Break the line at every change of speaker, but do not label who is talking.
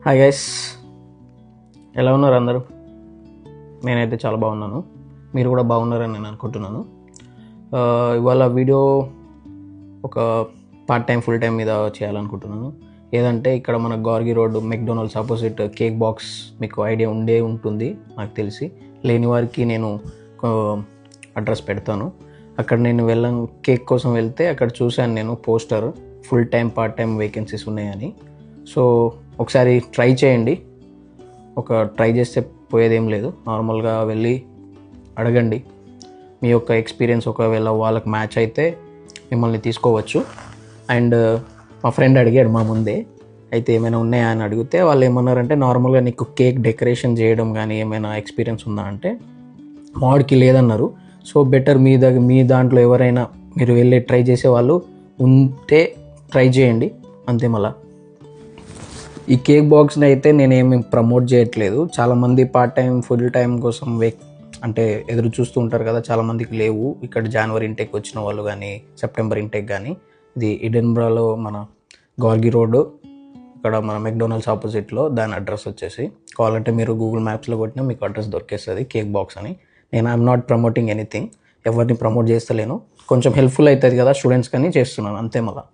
Hi guys, ఎలా ఉన్నారు అందరూ? నేనైతే చాలా బాగున్నాను. మీరు కూడా బాగున్నారని నేను అనుకుంటున్నాను. ఇవాళ వీడియో ఒక పార్ట్ టైం ఫుల్ టైం మీద చేయాలనుకుంటున్నాను. ఏదంటే ఇక్కడ మన Gargi road McDonald's opposite cake box మీకు ఐడియా ఉంటుంది నాకు తెలిసి. లేని వారికి నేను అడ్రస్ పెడతాను. అక్కడ నేను కేక్ కోసం వెళ్తే అక్కడ చూశాను నేను poster full time part time vacancies ఉన్నాయని. సో ఒకసారి ట్రై చేయండి. ట్రై చేస్తే పోయేదేం లేదు. నార్మల్గా వెళ్ళి అడగండి. మీ యొక్క ఎక్స్పీరియన్స్ ఒకవేళ వాళ్ళకి మ్యాచ్ అయితే మిమ్మల్ని తీసుకోవచ్చు. అండ్ మా ఫ్రెండ్ అడిగాడు మా ముందే, అయితే ఏమైనా ఉన్నాయా అని అడిగితే వాళ్ళు ఏమన్నారంటే, నార్మల్గా నీకు కేక్ డెకరేషన్ చేయడం కానీ ఏమైనా ఎక్స్పీరియన్స్ ఉందా అంటే మావాడికి లేదన్నారు. సో బెటర్ మీ దాంట్లో ఎవరైనా మీరు వెళ్ళి ట్రై చేసే వాళ్ళు ఉంటే ట్రై చేయండి అంతే. మళ్ళీ ఈ కేక్ బాక్స్ని అయితే నేనేమి ప్రమోట్ చేయట్లేదు. చాలామంది పార్ట్ టైం ఫుల్ టైం కోసం అంటే ఎదురు చూస్తూ ఉంటారు కదా, చాలామందికి లేవు. ఇక్కడ జనవరి ఇంటేక్ వచ్చిన వాళ్ళు కానీ సెప్టెంబర్ ఇంటేక్ కానీ. ఇది ఎడిన్బరాలో మన గార్గి రోడ్, ఇక్కడ మన మెక్డొనాల్డ్స్ ఆపోజిట్లో. దాని అడ్రస్ వచ్చేసి కావాలంటే మీరు గూగుల్ మ్యాప్స్లో కొట్టినా మీకు అడ్రస్ దొరికేస్తుంది, కేక్ బాక్స్ అని. నేను ఐఎమ్ నాట్ ప్రమోటింగ్ ఎనీథింగ్, ఎవరిని ప్రమోట్ చేస్తలేను. కొంచెం హెల్ప్ఫుల్ అవుతుంది కదా స్టూడెంట్స్ కానీ చేస్తున్నాను అంతే. మళ్ళీ